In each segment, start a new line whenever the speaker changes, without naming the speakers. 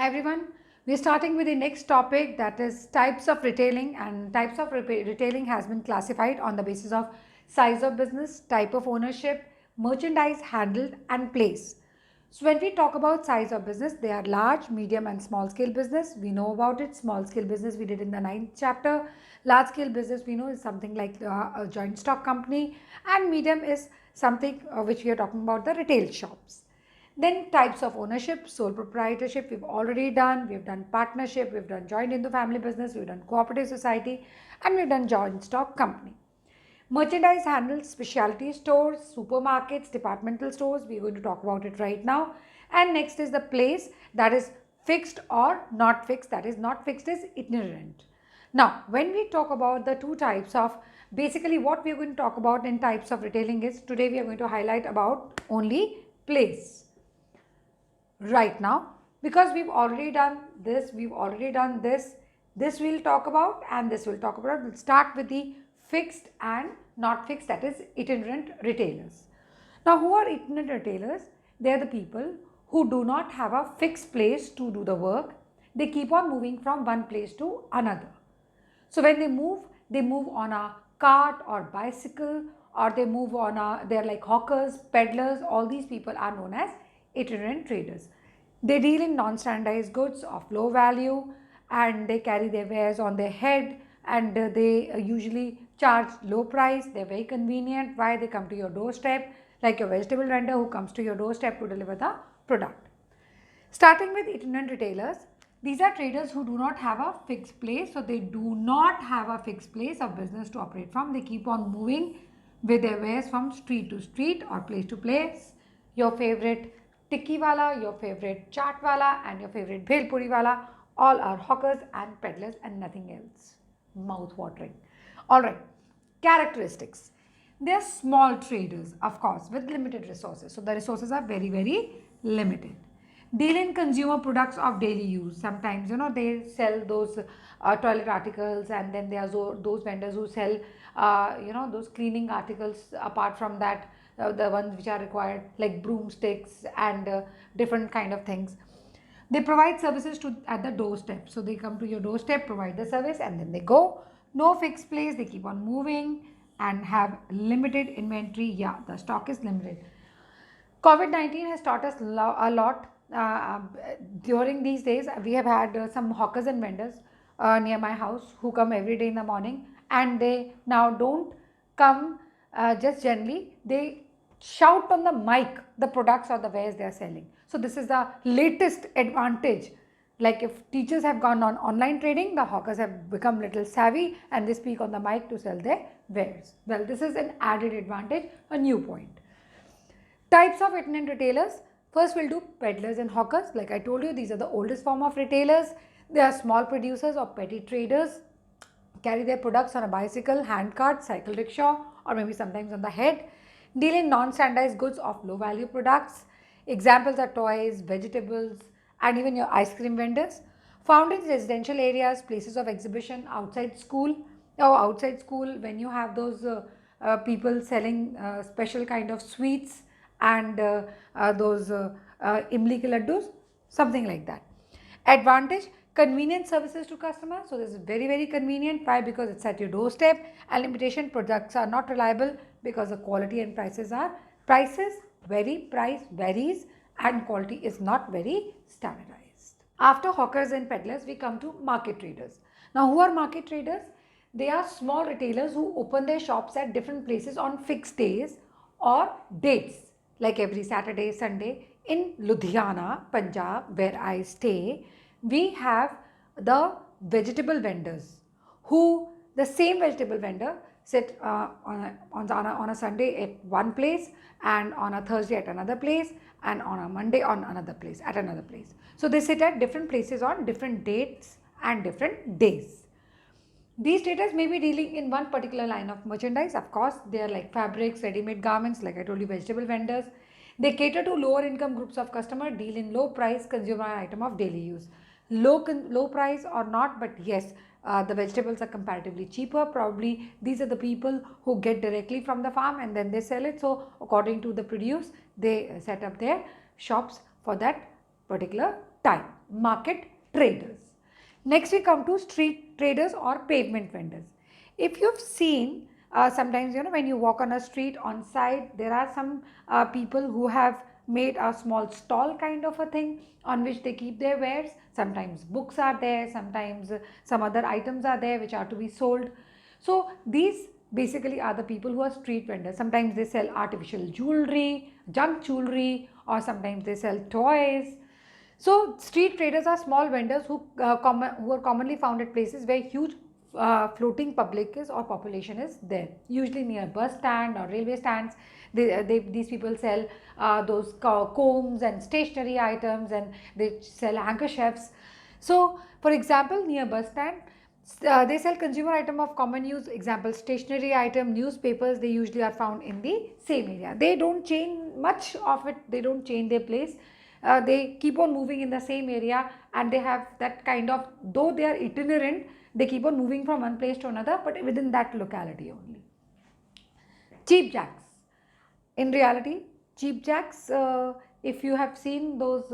everyone. We're starting with the next topic, that is types of retailing, and types of retailing has been classified on the basis of size of business, type of ownership, merchandise handled and place. So when we talk about size of business, they are large, medium and small scale business. We know about it. Small scale business we did in the ninth chapter. Large scale business we know is something like a joint stock company, and medium is something which we are talking about, the retail shops. Then types of ownership, sole proprietorship we've already done, we've done partnership, we've done joint into family business, we've done cooperative society, and we've done joint stock company. Merchandise handles specialty stores, supermarkets, departmental stores. We're going to talk about it right now. And next is the place, that is fixed or not fixed. That is not fixed is itinerant. Now, when we talk about the two types of, basically what we are going to talk about in types of retailing is, today we are going to highlight about only place right now, because we've already done this, this we'll talk about, and this we'll talk about. We'll start with the fixed and not fixed, that is itinerant retailers. Now, who are itinerant retailers? They are the people who do not have a fixed place to do the work. They keep on moving from one place to another. So when they move on a cart or bicycle, or they move on they're like hawkers, peddlers. All these people are known as itinerant traders. They deal in non-standardized goods of low value, and they carry their wares on their head, and they usually charge low price. They're very convenient. Why? They come to your doorstep, like your vegetable vendor who comes to your doorstep to deliver the product. Starting with itinerant retailers, these are traders who do not have a fixed place. So they do not have a fixed place of business to operate from. They keep on moving with their wares from street to street or place to place. Your favorite tikki wala, your favorite chaat wala, and your favorite bhel puri wala, all are hawkers and peddlers and nothing else. Mouth watering. Alright, characteristics. They are small traders, of course, with limited resources. So the resources are very, very limited. Deal in consumer products of daily use. Sometimes, they sell those toilet articles, and then there are those vendors who sell, those cleaning articles. Apart from that, the ones which are required, like broomsticks and different kind of things. They provide services at the doorstep. So they come to your doorstep, provide the service, and then they go. No fixed place. They keep on moving and have limited inventory. Yeah, the stock is limited. COVID-19 has taught us a lot. During these days, we have had some hawkers and vendors near my house who come every day in the morning, and they now don't come just generally. They shout on the mic the products or the wares they are selling. So this is the latest advantage. Like if teachers have gone on online trading, the hawkers have become little savvy, and they speak on the mic to sell their wares. Well, this is an added advantage, a new point. Types of itinerant retailers. First, we'll do peddlers and hawkers. Like I told you, these are the oldest form of retailers. They are small producers or petty traders, carry their products on a bicycle, handcart, cycle rickshaw, or maybe sometimes on the head. Deal in non-standardized goods of low value products. Examples are toys, vegetables, and even your ice cream vendors. Found in residential areas, places of exhibition, outside school. Outside school, when you have those people selling special kind of sweets and those imli ke laddus, something like that. Advantage, convenient services to customers. So this is very, very convenient. Why? Because it's at your doorstep. And limitation, products are not reliable because the quality and prices vary, price varies, and quality is not very standardized. After hawkers and peddlers, we come to market traders. Now, who are market traders? They are small retailers who open their shops at different places on fixed days or dates, like every Saturday, Sunday. In Ludhiana, Punjab, where I stay, we have the vegetable vendors who, the same vegetable vendor sit on a Sunday at one place, and on a Thursday at another place, and on a Monday on another place, at another place. So they sit at different places on different dates and different days. These traders may be dealing in one particular line of merchandise. Of course, they are like fabrics, ready-made garments, like I told you, vegetable vendors. They cater to lower income groups of customer, deal in low price consumer item of daily use. Low price or not, but yes, the vegetables are comparatively cheaper. Probably these are the people who get directly from the farm and then they sell it. So according to the produce, they set up their shops for that particular time. Market traders. Next we come to street traders or pavement vendors. If you've seen, sometimes when you walk on a street, on side there are some people who have made a small stall kind of a thing on which they keep their wares. Sometimes books are there, sometimes some other items are there which are to be sold. So these basically are the people who are street vendors. Sometimes they sell artificial jewelry, junk jewelry, or sometimes they sell toys. So street traders are small vendors who are commonly found at places where huge floating public is or population is there. Usually near bus stand or railway stands, these people sell those combs and stationery items, and they sell handkerchiefs. So for example, near bus stand, they sell consumer item of common use, example stationery item, newspapers. They usually are found in the same area. They don't change much of it, they don't change their place. They keep on moving in the same area, and they have that kind of, though they are itinerant, they keep on moving from one place to another, but within that locality only. Cheap jacks. In reality, cheap jacks, if you have seen those,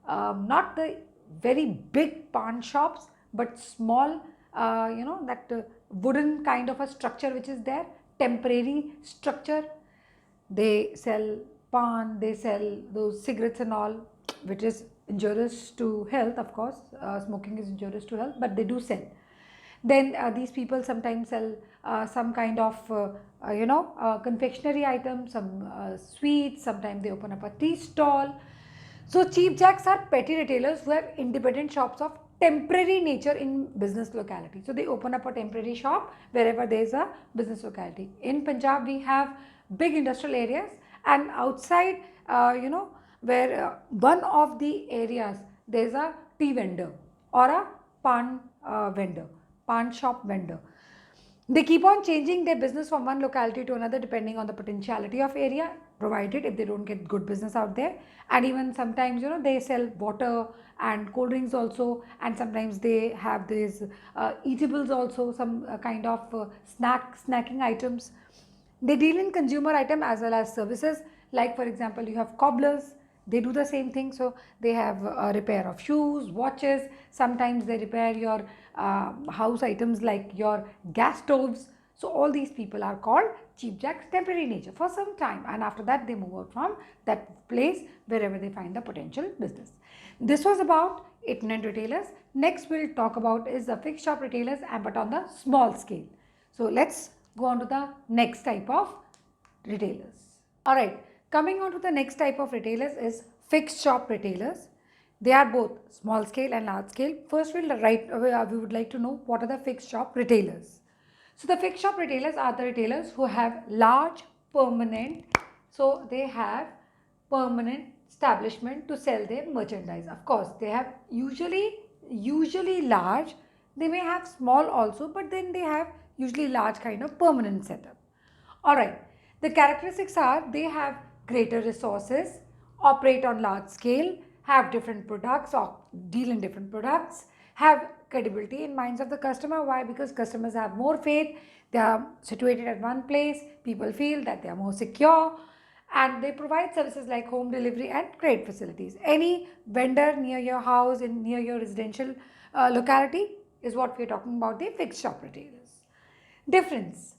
not the very big pawn shops, but small, that wooden kind of a structure which is there, temporary structure. They sell pan, they sell those cigarettes and all, which is injurious to health, of course. Smoking is injurious to health, but they do sell. Then these people sometimes sell some kind of confectionery items, some sweets. Sometimes they open up a tea stall. So cheap jacks are petty retailers who have independent shops of temporary nature in business locality. So they open up a temporary shop wherever there is a business locality. In Punjab we have big industrial areas, and outside where one of the areas there is a tea vendor or a pan vendor, pan shop vendor. They keep on changing their business from one locality to another depending on the potentiality of area, provided if they don't get good business out there. And even sometimes they sell water and cold drinks also, and sometimes they have these eatables also, some kind of snacking items. They deal in consumer item as well as services, like for example you have cobblers. They do the same thing. So they have a repair of shoes, watches. Sometimes they repair your house items like your gas stoves. So all these people are called cheap jacks, temporary nature for some time, and after that they move out from that place wherever they find the potential business. This was about itinerant retailers. Next we'll talk about is the fixed shop retailers, but on the small scale. So let's go on to the next type of retailers. Alright, coming on to the next type of retailers is fixed shop retailers. They are both small scale and large scale. First we would like to know what are the fixed shop retailers. So the fixed shop retailers are the retailers who have large permanent, so they have permanent establishment to sell their merchandise. Of course they have usually large, they may have small also, but then they have usually large kind of permanent setup. Alright, the characteristics are they have greater resources, operate on large scale, have different products or deal in different products, have credibility in minds of the customer. Why? Because customers have more faith, they are situated at one place, people feel that they are more secure, and they provide services like home delivery and credit facilities. Any vendor near your house, near your residential locality is what we are talking about, the fixed shop retailers. Difference: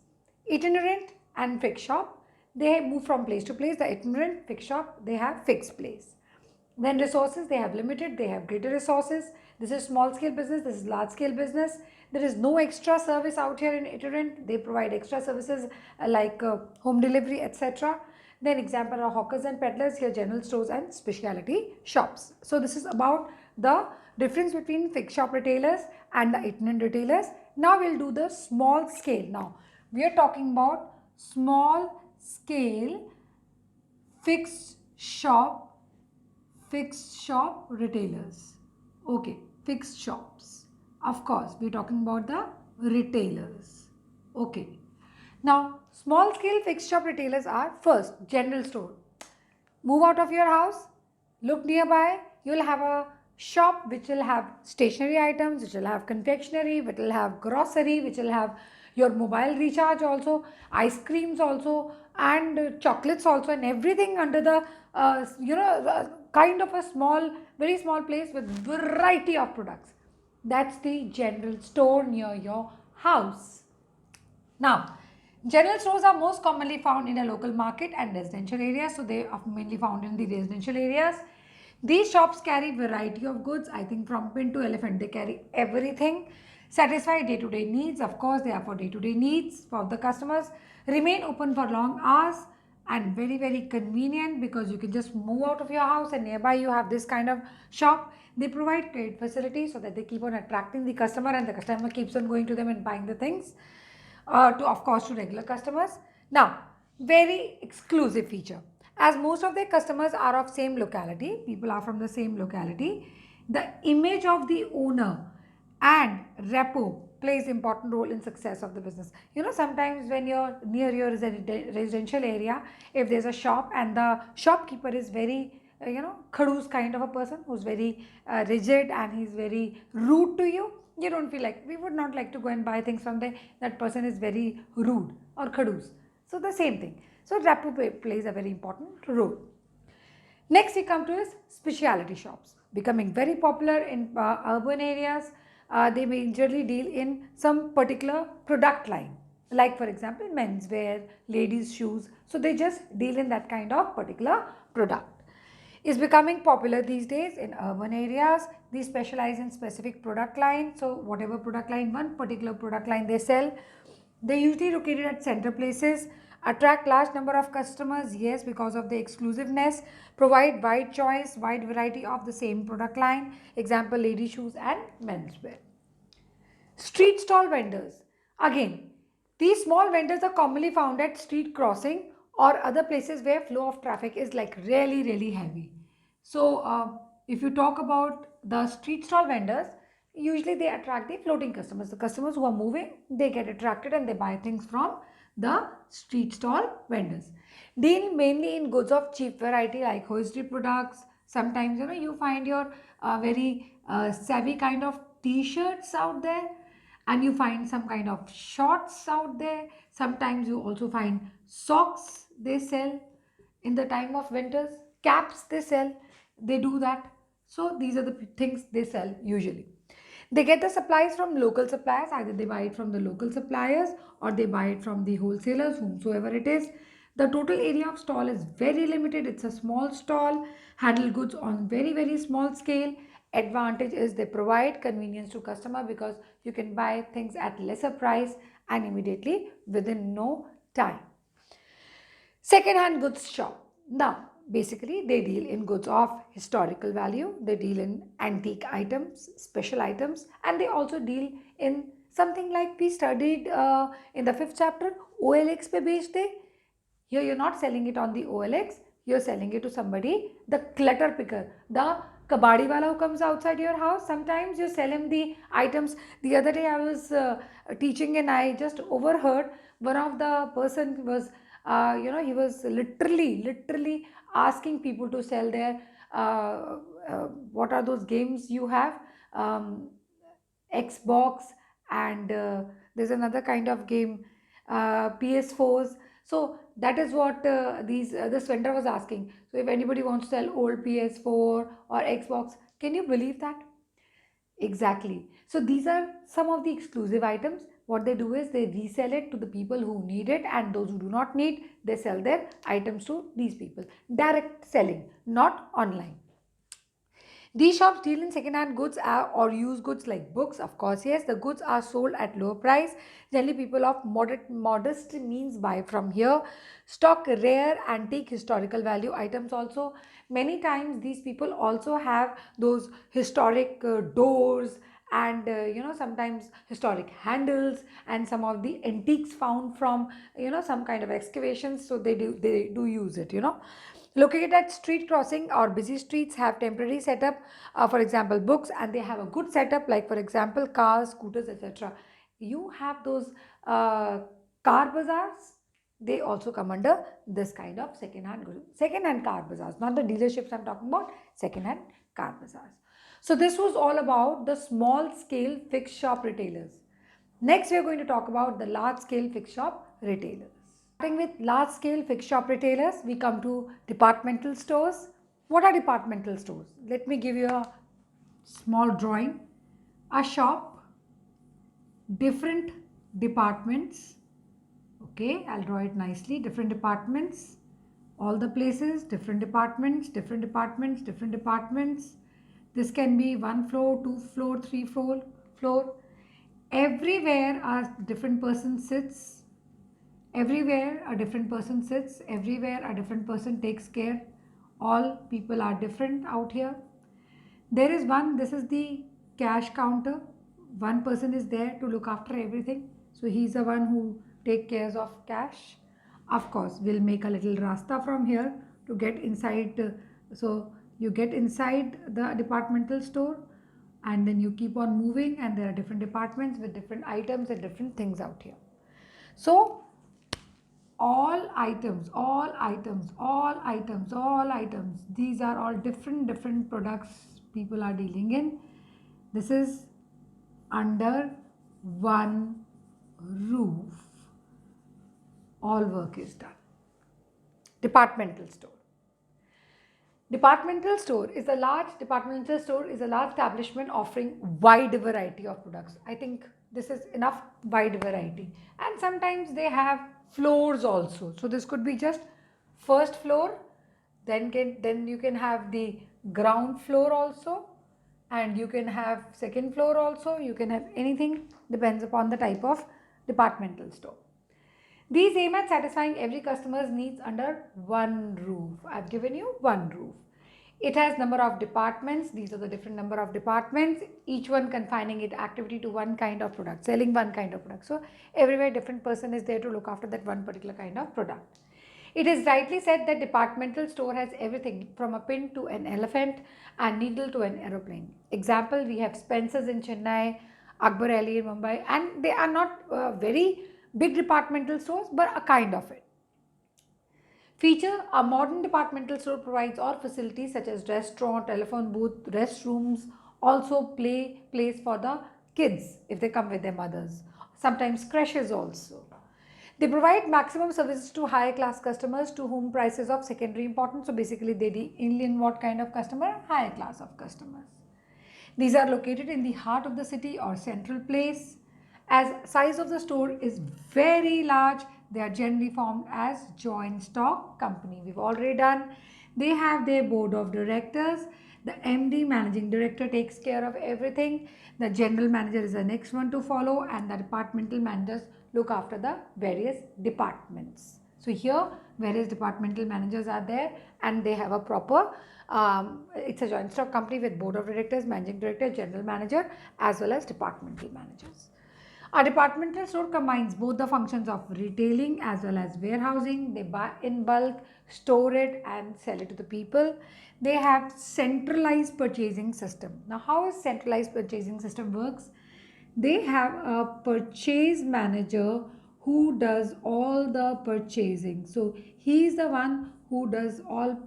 itinerant and fixed shop, they move from place to place. The itinerant, fixed shop, they have fixed place. Then resources, they have limited, they have greater resources. This is small scale business, this is large scale business. There is no extra service out here in itinerant. They provide extra services like home delivery, etc. Then example are hawkers and peddlers, here general stores and specialty shops. So this is about the difference between fixed shop retailers and the itinerant retailers. Now we'll do the small scale. Now we are talking about small scale fixed shop retailers. Okay, fixed shops. Of course, we're talking about the retailers. Okay. Now, small scale fixed shop retailers are first general store. Move out of your house, look nearby, you will have a shop which will have stationery items, which will have confectionery, which will have grocery, which will have your mobile recharge also, ice creams also, and chocolates also, and everything under the kind of a small, very small place with variety of products. That's the general store near your house. Now, general stores are most commonly found in a local market and residential areas, so they are mainly found in the residential areas. These shops carry variety of goods. I think from pin to elephant, they carry everything. Satisfy day-to-day needs. Of course, they are for day-to-day needs for the customers. Remain open for long hours and very very convenient because you can just move out of your house and nearby you have this kind of shop. They provide credit facilities so that they keep on attracting the customer and the customer keeps on going to them and buying the things, to of course to regular customers. Now, very exclusive feature. As most of their customers are of same locality, people are from the same locality, the image of the owner and repo plays important role in success of the business. Sometimes when you're near your residential area, if there's a shop and the shopkeeper is very khadus kind of a person who's very rigid and he's very rude to you, you don't feel like, we would not like to go and buy things from there. That person is very rude or khadus. So the same thing. So repo plays a very important role. Next we come to is specialty shops, becoming very popular in urban areas. They majorly deal in some particular product line, like for example menswear, ladies shoes. So they just deal in that kind of particular product. Is becoming popular these days in urban areas. They specialize in specific product line. So whatever product line, one particular product line they sell, they usually located at center places, attract large number of customers, yes, because of the exclusiveness, provide wide choice, wide variety of the same product line, example lady shoes and menswear. Street stall vendors. Again, these small vendors are commonly found at street crossing or other places where flow of traffic is like really, really heavy. So, if you talk about the street stall vendors, usually they attract the floating customers. The customers who are moving, they get attracted and they buy things from the street stall vendors. Deal mainly in goods of cheap variety like hosiery products. Sometimes you find your very savvy kind of t-shirts out there, and you find some kind of shorts out there. Sometimes you also find socks they sell in the time of winters, caps they sell, they do that. So these are the things they sell usually. They get the supplies from local suppliers, either they buy it from the local suppliers or they buy it from the wholesalers, whomsoever it is. The total area of stall is very limited. It's a small stall, handle goods on very very small scale. Advantage is they provide convenience to customer because you can buy things at lesser price and immediately within no time. Second hand goods shop. Now, basically, they deal in goods of historical value, they deal in antique items, special items, and they also deal in something like we studied in the fifth chapter, OLX pe bechte. Here, you're not selling it on the OLX, you're selling it to somebody, the clutter picker, the kabadi wala who comes outside your house. Sometimes you sell him the items. The other day, I was teaching and I just overheard one of the person was he was literally asking people to sell their what are those games you have, um, Xbox, and there's another kind of game, PS4s. So that is what this vendor was asking. So if anybody wants to sell old PS4 or Xbox, can you believe that? Exactly. So these are some of the exclusive items. What they do is they resell it to the people who need it, and those who do not need, they sell their items to these people. Direct selling, not online. These shops deal in second-hand goods or used goods like books. Of course, yes, the goods are sold at lower price. Generally, people of modest means buy from here. Stock rare, antique, historical value items also. Many times, these people also have those historic doors and sometimes historic handles and some of the antiques found from some kind of excavations. So they do use it. Located at street crossing or busy streets have temporary setup, for example books, and they have a good setup like for example cars, scooters, etc. You have those car bazaars, they also come under this kind of second hand car bazaars, not the dealerships I'm talking about, second hand car bazaars. So this was all about the small scale fixed shop retailers. Next, we are going to talk about the large scale fixed shop retailers. Starting with large scale fixed shop retailers, we come to departmental stores. What are departmental stores? Let me give you a small drawing. A shop, different departments. Okay, I'll draw it nicely. Different departments, all the places, different departments, different departments, different departments. This can be one floor, two floor, three floor. Everywhere a different person sits. Everywhere a different person sits. Everywhere a different person takes care. All people are different out here. There is one, this is the cash counter. One person is there to look after everything. So he's the one who take cares of cash. Of course, we'll make a little rasta from here to get inside. So you get inside the departmental store and then you keep on moving, and there are different departments with different items and different things out here. So all items, these are all different products people are dealing in. This is under one roof, all work is done. Departmental store. Departmental store is a large establishment offering wide variety of products. I think this is enough wide variety. And sometimes they have floors also. So this could be just first floor, then you can have the ground floor also, and you can have second floor also. You can have anything, depends upon the type of departmental store. These aim at satisfying every customer's needs under one roof. I've given you one roof. It has number of departments. These are the different number of departments, each one confining its activity to one kind of product, selling one kind of product. So everywhere different person is there to look after that one particular kind of product. It is rightly said that departmental store has everything from a pin to an elephant and needle to an aeroplane. Example, we have Spencer's in Chennai, Akbar Ali in Mumbai, and they are not very big departmental stores, but a kind of it. Feature: a modern departmental store provides all facilities such as restaurant, telephone booth, restrooms, also place for the kids if they come with their mothers. Sometimes creches also. They provide maximum services to higher class customers to whom prices of secondary importance. So basically they deal in what kind of customer? Higher class of customers. These are located in the heart of the city or central place. As size of the store is very large, they are generally formed as joint stock company. We've already done. They have their board of directors. The MD, managing director, takes care of everything. The general manager is the next one to follow, and the departmental managers look after the various departments. So here various departmental managers are there, and they have a proper it's a joint stock company with board of directors, managing director, general manager, as well as departmental managers. A departmental store combines both the functions of retailing as well as warehousing. They buy in bulk, store it and sell it to the people. They have centralized purchasing system. Now how is centralized purchasing system works? They have a purchase manager who does all the purchasing. So he is the one who does all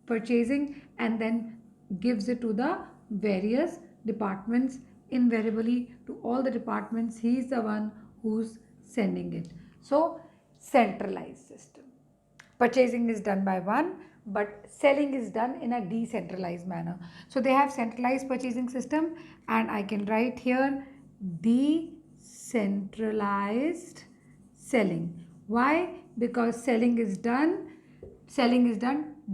purchasing and then gives it to the various departments. Invariably to all the departments, he is the one who's sending it. So centralized system. Purchasing is done by one, but selling is done in a decentralized manner. So they have centralized purchasing system, and I can write here decentralized selling. Why? Because selling is done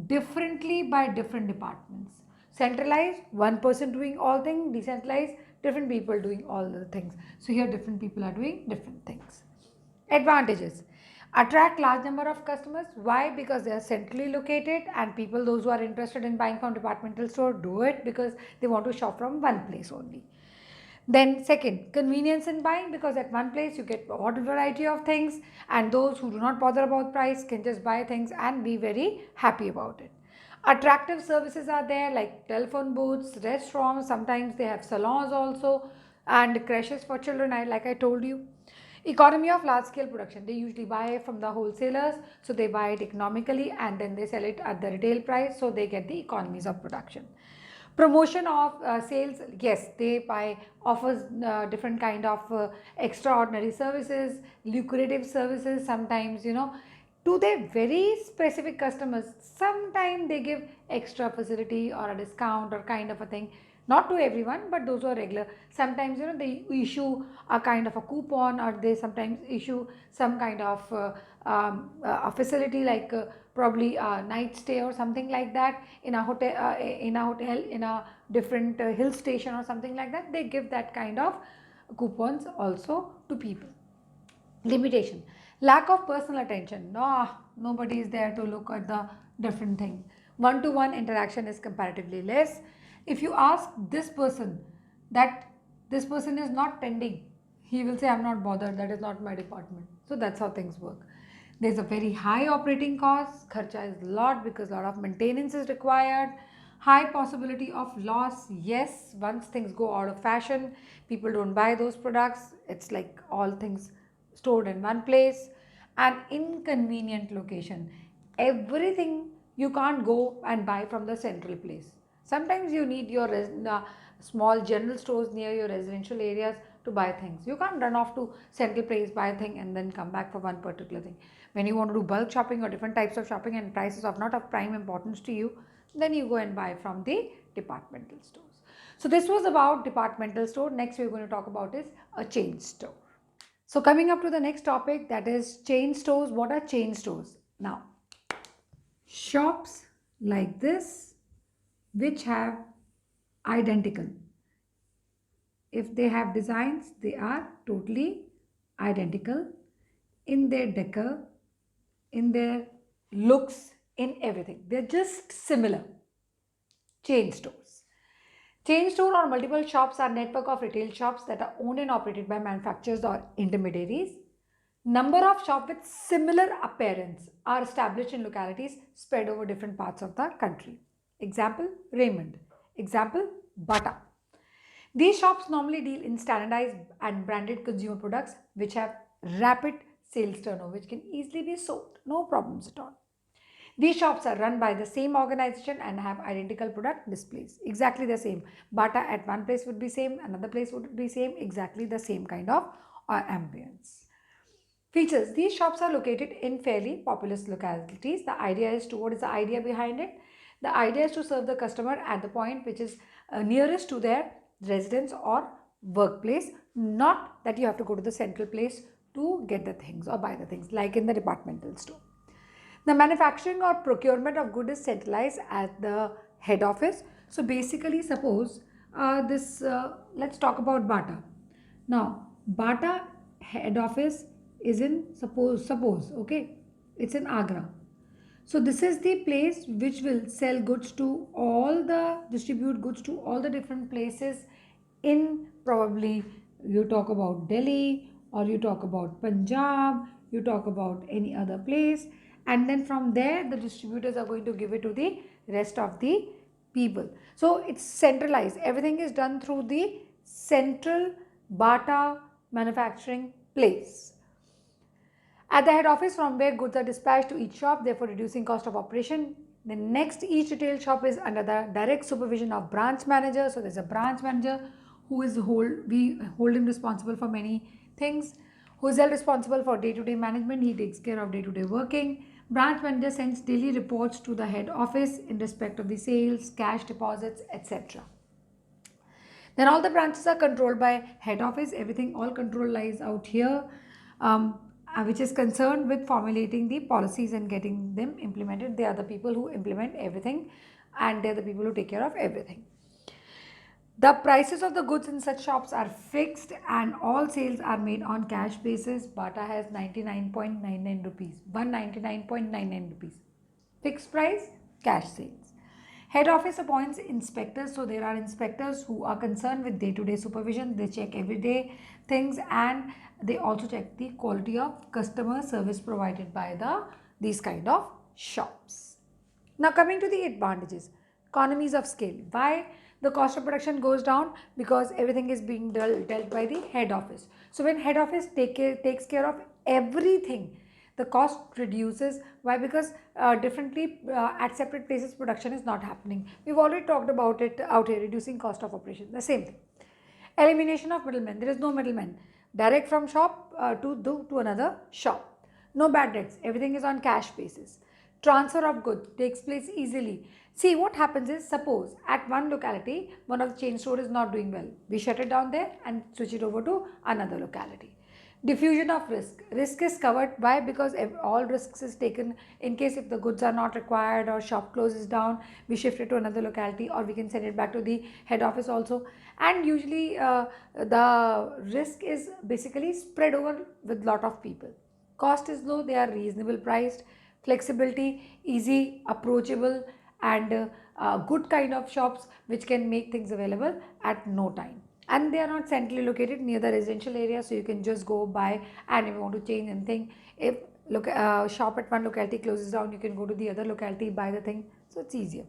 differently by different departments. Centralized, one person doing all things. Decentralized, different people doing all the things. So here different people are doing different things. Advantages: attract large number of customers. Why? Because they are centrally located, and people, those who are interested in buying from departmental store, do it because they want to shop from one place only. Then second, convenience in buying, because at one place you get a wide variety of things, and those who do not bother about price can just buy things and be very happy about it. Attractive services are there like telephone booths, restaurants, sometimes they have salons also, and creches for children, like I told you. Economy of large scale production. They usually buy from the wholesalers, so they buy it economically and then they sell it at the retail price, so they get the economies of production. Promotion of sales, yes, they buy offers different kind of extraordinary services, lucrative services, sometimes, to their very specific customers. Sometimes they give extra facility or a discount or kind of a thing, not to everyone, but those who are regular. Sometimes, they issue a kind of a coupon, or they sometimes issue some kind of a facility, like probably a night stay or something like that in a hotel, in a different hill station or something like that. They give that kind of coupons also to people. Limitation, lack of personal attention. No, nobody is there to look at the different thing. One to one interaction is comparatively less. If you ask this person that this person is not tending, he will say, I'm not bothered, that is not my department. So that's how things work. There's a very high operating cost, kharcha is a lot because a lot of maintenance is required. High possibility of loss, yes, once things go out of fashion, people don't buy those products. It's like all things stored in one place. An inconvenient location, everything you can't go and buy from the central place. Sometimes you need your small general stores near your residential areas to buy things. You can't run off to central place, buy a thing and then come back for one particular thing. When you want to do bulk shopping or different types of shopping and prices of not of prime importance to you, then you go and buy from the departmental stores. So this was about departmental store. Next we're going to talk about is a chain store. So coming up to the next topic, that is chain stores. What are chain stores? Now, shops like this which have identical. If they have designs, they are totally identical in their decor, in their looks, in everything. They're just similar. Chain stores. Chain store or multiple shops are network of retail shops that are owned and operated by manufacturers or intermediaries. Number of shops with similar appearance are established in localities spread over different parts of the country. Example, Raymond. Example, Bata. These shops normally deal in standardized and branded consumer products which have rapid sales turnover, which can easily be sold. No problems at all. These shops are run by the same organization and have identical product displays. Exactly the same. Bata at one place would be same, another place would be same, exactly the same kind of ambience. Features. These shops are located in fairly populous localities. The idea is to, what is the idea behind it? The idea is to serve the customer at the point which is nearest to their residence or workplace, not that you have to go to the central place to get the things or buy the things, like in the departmental store. The manufacturing or procurement of goods is centralized at the head office. So basically, suppose let's talk about Bata. Now, Bata head office is in, suppose, okay, it's in Agra. So this is the place which will sell goods to all the, distribute goods to all the different places in, probably you talk about Delhi or you talk about Punjab, you talk about any other place, and then from there the distributors are going to give it to the rest of the people. So it's centralized. Everything is done through the central Bata manufacturing place. At the head office from where goods are dispatched to each shop, therefore reducing cost of operation. The next, each retail shop is under the direct supervision of branch manager. So there's a branch manager who is we hold him responsible for many things, who is held responsible for day-to-day management. He takes care of day-to-day working. Branch manager sends daily reports to the head office in respect of the sales, cash deposits, etc. Then all the branches are controlled by head office. Everything, all control lies out here, which is concerned with formulating the policies and getting them implemented. They are the people who implement everything, and they are the people who take care of everything. The prices of the goods in such shops are fixed and all sales are made on cash basis. Bata has 99.99 rupees, 199.99 rupees. Fixed price, cash sales. Head office appoints inspectors. So there are inspectors who are concerned with day-to-day supervision. They check everyday things and they also check the quality of customer service provided by these kind of shops. Now coming to the advantages. Economies of scale. Why the cost of production goes down? Because everything is being dealt by the head office. So when head office takes care of everything, The cost reduces. Why? Because differently at separate places production is not happening. We've already talked about it out here, reducing cost of operation. The same thing. Elimination of middlemen. There is no middleman. Direct from shop to another shop. No bad debts. Everything is on cash basis. Transfer of goods takes place easily. See, what happens is, suppose at one locality one of the chain store is not doing well. We shut it down there and switch it over to another locality. Diffusion of risk. Risk is covered by, because all risks is taken in case if the goods are not required or shop closes down, we shift it to another locality, or we can send it back to the head office also. And usually the risk is basically spread over with lot of people. Cost is low, they are reasonable priced, flexibility, easy, approachable, and good kind of shops which can make things available at no time. And they are not centrally located near the residential area, so you can just go by, and if you want to change anything, if shop at one locality closes down, you can go to the other locality, buy the thing, so it's easier.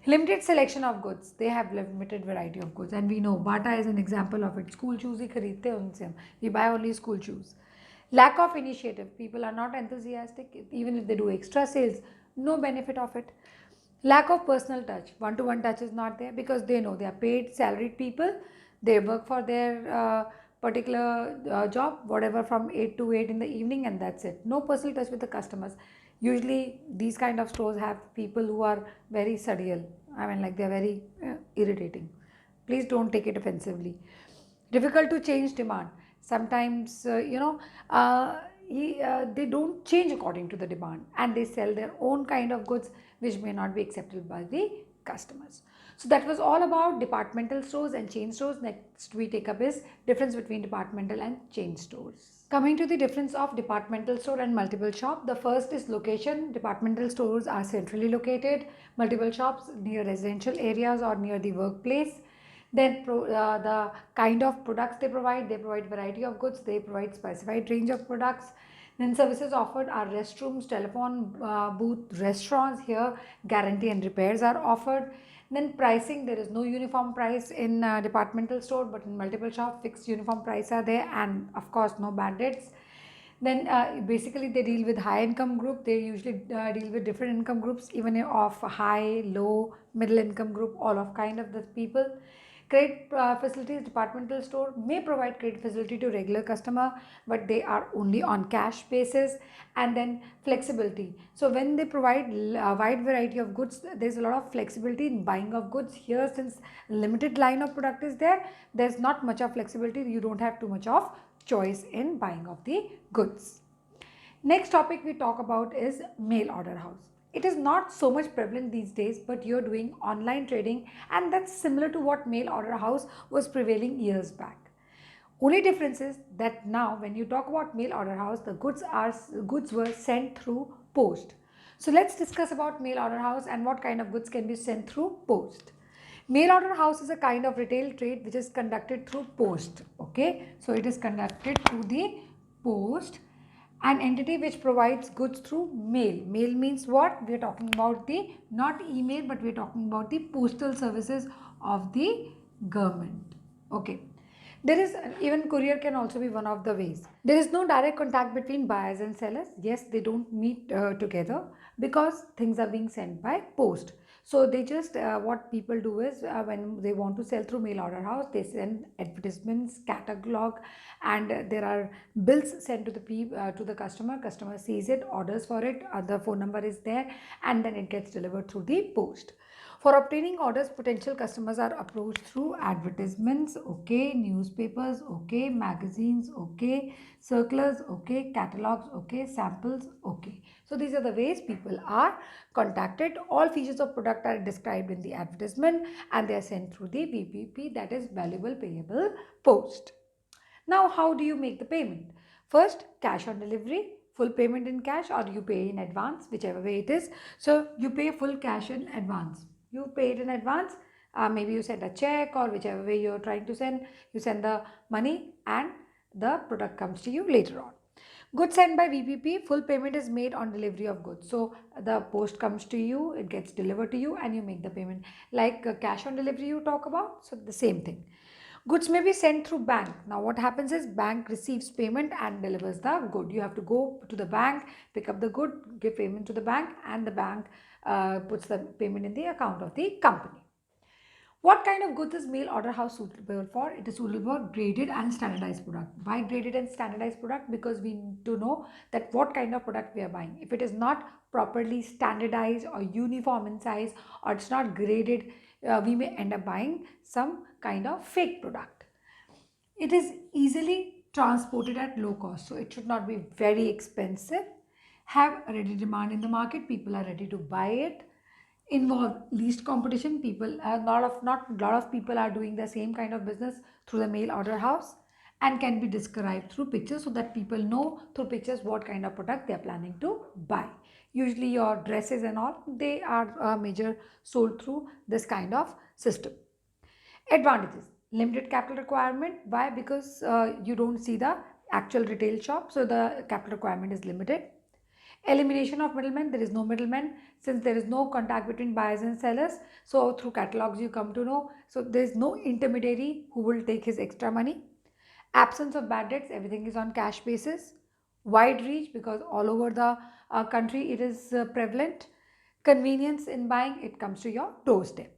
Limited selection of goods. They have limited variety of goods, and we know Bata is an example of it. School shoes ही खरीदते हैं उनसे हम. We buy only school shoes. Lack of initiative. People are not enthusiastic. Even if they do extra sales, no benefit of it. Lack of personal touch. One-to-one touch is not there, because they know they are paid salaried people. They work for their particular job, whatever, from 8 to 8 in the evening, and that's it. No personal touch with the customers. Usually these kind of stores have people who are very surreal. I mean, like, they're very irritating. Please don't take it offensively. Difficult to change demand. Sometimes they don't change according to the demand, and they sell their own kind of goods which may not be acceptable by the customers. So that was all about departmental stores and chain stores. Next we take up is difference between departmental and chain stores. Coming to the difference of departmental store and multiple shop, the first is location. Departmental stores are centrally located, multiple shops near residential areas or near the workplace. Then the kind of products they provide variety of goods, they provide specified range of products. Then services offered are restrooms, telephone booth, restaurants. Here guarantee and repairs are offered. Then pricing, there is no uniform price in departmental store, but in multiple shop fixed uniform price are there, and of course no bad debts. Then basically they deal with high income group. They usually deal with different income groups, even of high, low, middle income group, all of kind of the people. Credit facilities, departmental store may provide credit facility to regular customer, but they are only on cash basis. And then flexibility. So when they provide a wide variety of goods, there's a lot of flexibility in buying of goods. Here, since limited line of product is there, there's not much of flexibility. You don't have too much of choice in buying of the goods. Next topic we talk about is mail order house. It is not so much prevalent these days, but you're doing online trading, and that's similar to what mail order house was prevailing years back. Only difference is that now when you talk about mail order house, the goods were sent through post. So let's discuss about mail order house and what kind of goods can be sent through post. Mail order house is a kind of retail trade which is conducted through post. Okay, so it is conducted through the post, an entity which provides goods through mail. Mail means what? We are talking about the, not email, but we are talking about the postal services of the government. Okay. There is, even courier can also be one of the ways. There is no direct contact between buyers and sellers. Yes, they don't meet together, because things are being sent by post. So they just, what people do is, when they want to sell through mail order house, they send advertisements, catalog, and there are bills sent to the customer. Customer sees it, orders for it, the phone number is there, and then it gets delivered through the post. For obtaining orders, potential customers are approached through advertisements, okay, newspapers, okay, magazines, okay, circulars, okay, catalogs, okay, samples, okay. So these are the ways people are contacted. All features of product are described in the advertisement, and they are sent through the VPP, that is valuable payable post. Now, how do you make the payment? First, cash on delivery, full payment in cash, or you pay in advance, whichever way it is. So you pay full cash in advance. You pay it in advance. Maybe you send a check, or whichever way you're trying to send, you send the money and the product comes to you later on. Goods sent by VPP, full payment is made on delivery of goods. So the post comes to you, it gets delivered to you, and you make the payment. Like cash on delivery you talk about, so the same thing. Goods may be sent through bank. Now what happens is bank receives payment and delivers the good. You have to go to the bank, pick up the good, give payment to the bank, and the bank puts the payment in the account of the company. What kind of goods is mail order house suitable for? It is suitable for graded and standardized product. Why graded and standardized product? Because we need to know that what kind of product we are buying. If it is not properly standardized or uniform in size, or it's not graded, we may end up buying some kind of fake product. It is easily transported at low cost, so it should not be very expensive. Have a ready demand in the market, people are ready to buy it. Involve least competition, people a lot of not a lot of people are doing the same kind of business through the mail order house, and can be described through pictures so that people know through pictures what kind of product they are planning to buy. Usually your dresses and all, they are major sold through this kind of system. Advantages: limited capital requirement. Why? Because you don't see the actual retail shop, so the capital requirement is limited. Elimination of middlemen. There is no middleman, since there is no contact between buyers and sellers. So through catalogs you come to know. So there is no intermediary who will take his extra money. Absence of bad debts. Everything is on cash basis. Wide reach, because all over the country it is prevalent. Convenience in buying. It comes to your doorstep.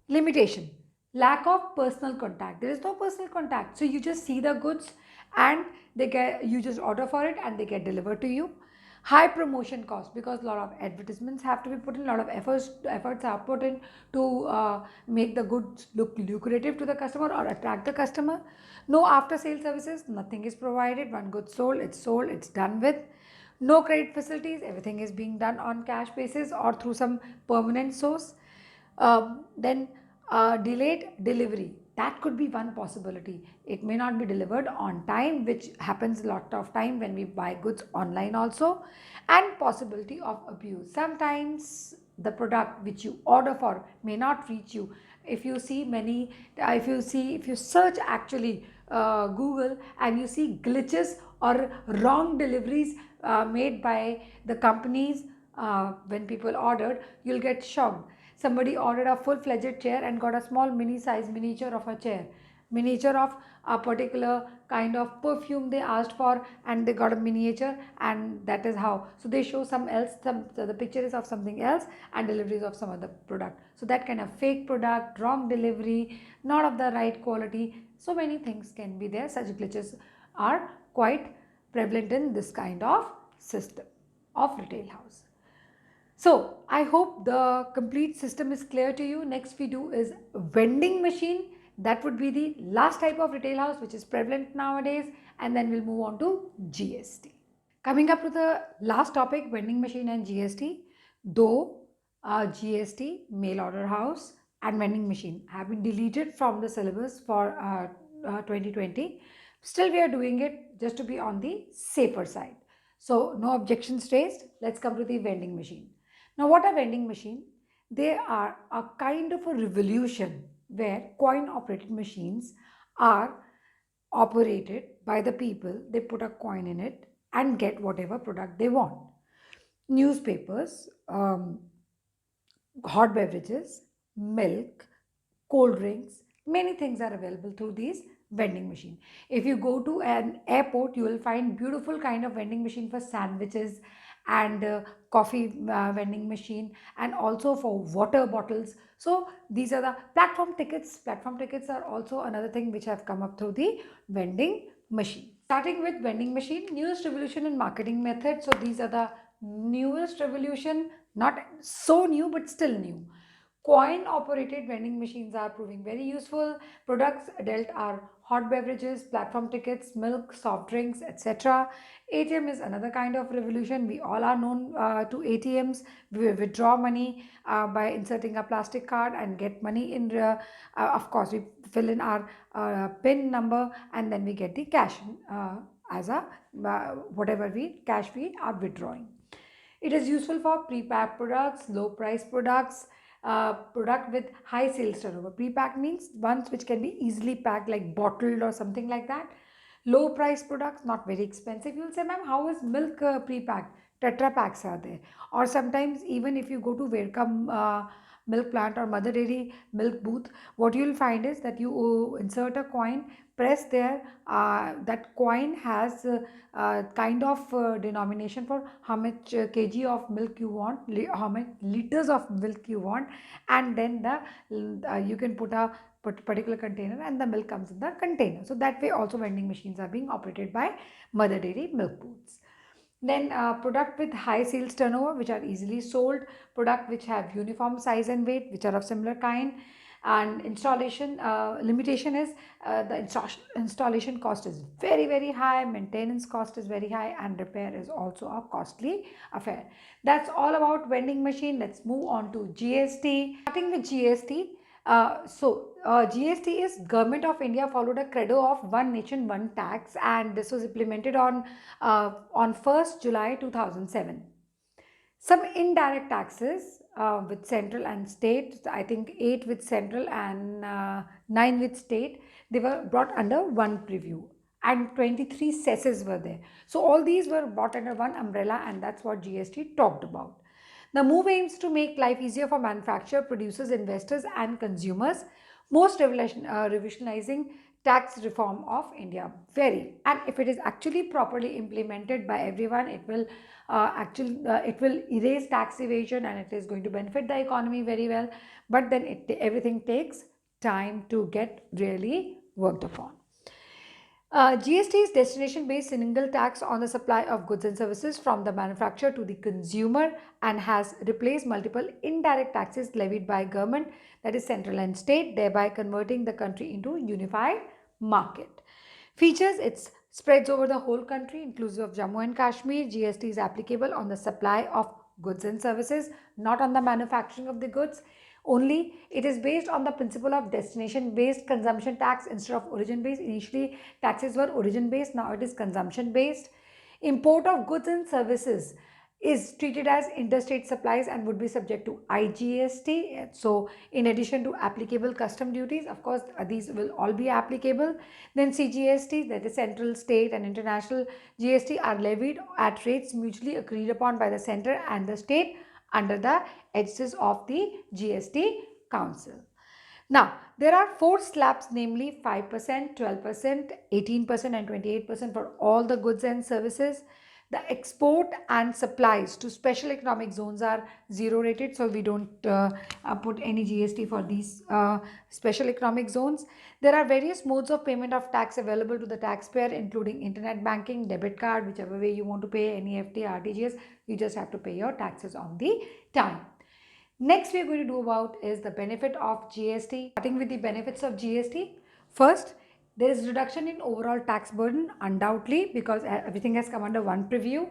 Limitation: lack of personal contact. There is no personal contact, so you just see the goods and they get, you just order for it and they get delivered to you. High promotion cost, because a lot of advertisements have to be put in, a lot of efforts are put in to make the goods look lucrative to the customer or attract the customer. No after sale services, nothing is provided. One good sold, it's done with. No credit facilities, everything is being done on cash basis or through some permanent source. Then delayed delivery, that could be one possibility. It may not be delivered on time, which happens a lot of time when we buy goods online also. And possibility of abuse, sometimes the product which you order for may not reach you. If you see many, if you search actually Google, and you see glitches or wrong deliveries made by the companies when people ordered, you'll get shocked. Somebody ordered a full-fledged chair and got a small mini size miniature of a chair, miniature of a particular kind of perfume they asked for, and they got a miniature, and that is how. So they show some else, so the picture is of something else and delivery is of some other product. So that kind of fake product, wrong delivery, not of the right quality, so many things can be there. Such glitches are quite prevalent in this kind of system of retail house. So I hope the complete system is clear to you. Next we do is vending machine. That would be the last type of retail house which is prevalent nowadays, and then we'll move on to GST. Coming up to the last topic, vending machine and GST. Though GST, mail order house and vending machine have been deleted from the syllabus for 2020, still we are doing it just to be on the safer side. So no objections raised. Let's come to the vending machine. Now what are vending machine? They are a kind of a revolution where coin operated machines are operated by the people. They put a coin in it and get whatever product they want. Newspapers, hot beverages, milk, cold drinks, many things are available through these vending machine. If you go to an airport, you will find beautiful kind of vending machine for sandwiches and coffee vending machine, and also for water bottles. So these are the platform tickets. Platform tickets are also another thing which have come up through the vending machine. Starting with vending machine, newest revolution in marketing method. So these are the newest revolution, not so new but still new. Coin operated vending machines are proving very useful. Products dealt are hot beverages, platform tickets, milk, soft drinks, etc. ATM is another kind of revolution. We all are known to ATMs. We withdraw money by inserting a plastic card and get money in. Of course, we fill in our PIN number and then we get the cash as a whatever we cash we are withdrawing. It is useful for pre-packed products, low price products, product with high sales turnover. Pre-packed means ones which can be easily packed, like bottled or something like that. Low price products, not very expensive. You will say, ma'am, how is milk pre-packed? Tetra packs are there. Or sometimes even if you go to Welcome milk plant or mother dairy milk booth, what you'll find is that you insert a coin, press there. That coin has kind of denomination for how much kg of milk you want, how much liters of milk you want, and then you can put a particular container and the milk comes in the container. So that way also vending machines are being operated by mother dairy milk booths. Then product with high sales turnover, which are easily sold, product which have uniform size and weight, which are of similar kind. And installation limitation is installation cost is very high, maintenance cost is very high, and repair is also a costly affair. That's all about vending machine. Let's move on to GST. Starting with GST. GST is Government of India followed a credo of one nation, one tax, and this was implemented on 1st July 2007. Some indirect taxes with central and state, I think 8 with central and 9 with state, they were brought under one preview, and 23 cesses were there. So all these were brought under one umbrella, and that's what GST talked about. The move aims to make life easier for manufacturers, producers, investors, and consumers, most revolutionizing tax reform of India. Very, and if it is actually properly implemented by everyone, it will erase tax evasion and it is going to benefit the economy very well. But then everything takes time to get really worked upon. GST is destination-based single tax on the supply of goods and services from the manufacturer to the consumer and has replaced multiple indirect taxes levied by government, that is central and state, thereby converting the country into a unified market. Features: it spreads over the whole country inclusive of Jammu and Kashmir. GST is applicable on the supply of goods and services, not on the manufacturing of the goods. Only it is based on the principle of destination based consumption tax instead of origin based. Initially taxes were origin based, now it is consumption based. Import of goods and services is treated as interstate supplies and would be subject to IGST. So in addition to applicable custom duties, of course these will all be applicable. Then CGST, that is central, state and international GST, are levied at rates mutually agreed upon by the center and the state under the aegis of the GST Council. Now, there are 4 slabs, namely 5%, 12%, 18% and 28% for all the goods and services. The export and supplies to special economic zones are zero rated, so we don't put any GST for these special economic zones. There are various modes of payment of tax available to the taxpayer, including internet banking, debit card, whichever way you want to pay, NEFT, RTGS, you just have to pay your taxes on the time. Next we are going to do about is the benefit of GST. Starting with the benefits of GST. First, there is reduction in overall tax burden, undoubtedly, because everything has come under one preview.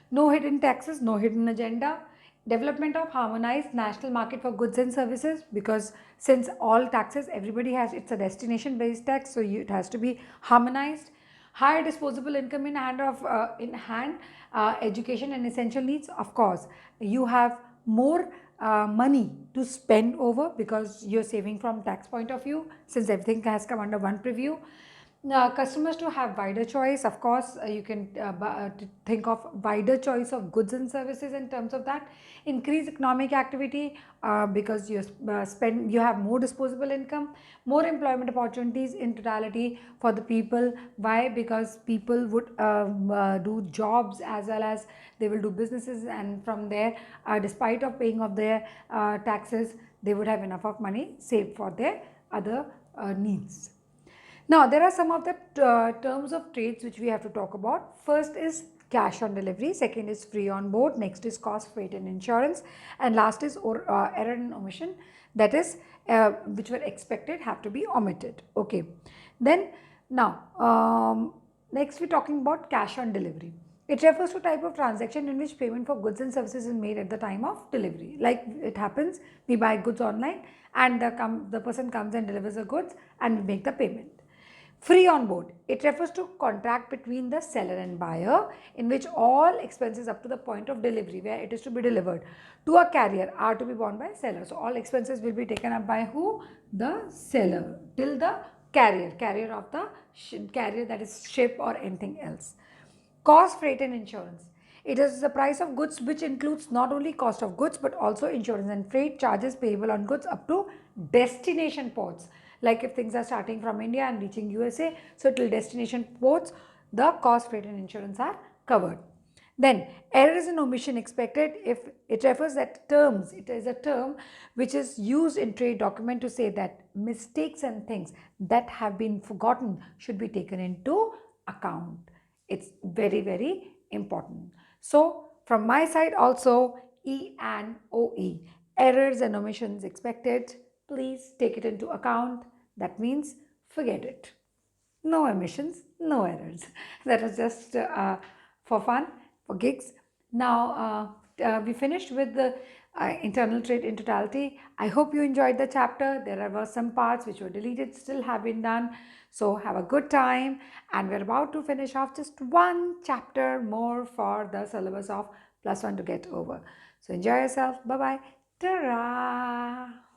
No hidden taxes, no hidden agenda. Development of harmonized national market for goods and services, because since all taxes, everybody has, it's a destination based tax, so it has to be harmonized. Higher disposable income education and essential needs. Of course, you have more money to spend over because you're saving from tax point of view, since everything has come under one preview. Customers to have wider choice. Of course, you can think of wider choice of goods and services in terms of that. Increase economic activity because you have more disposable income, more employment opportunities in totality for the people. Why? Because people would do jobs as well as they will do businesses, and from there, despite of paying of their taxes, they would have enough of money saved for their other needs. Now, there are some of the terms of trades which we have to talk about. First is cash on delivery, second is free on board, next is cost, freight and insurance, and last is error and omission, that is which were expected have to be omitted. Okay. Then now next we are talking about cash on delivery. It refers to type of transaction in which payment for goods and services is made at the time of delivery. Like it happens, we buy goods online and the person comes and delivers the goods and we make the payment. Free on board. It refers to contract between the seller and buyer in which all expenses up to the point of delivery where it is to be delivered to a carrier are to be borne by seller. So all expenses will be taken up by who? The seller till the carrier of the carrier, that is ship or anything else. Cost, freight and insurance. It is the price of goods which includes not only cost of goods but also insurance and freight charges payable on goods up to destination ports. Like if things are starting from India and reaching USA, so till destination ports, the cost, freight and insurance are covered. Then errors and omission expected if it refers that terms, it is a term which is used in trade document to say that mistakes and things that have been forgotten should be taken into account. It's very, very important. So from my side also, E and OE, errors and omissions expected, please take it into account. That means forget it. No emissions, no errors. That was just for fun, for gigs. Now we finished with the internal trade in totality. I hope you enjoyed the chapter. There were some parts which were deleted, still have been done. So have a good time. And we're about to finish off just one chapter more for the syllabus of plus one to get over. So enjoy yourself. Bye bye. Ta-ra.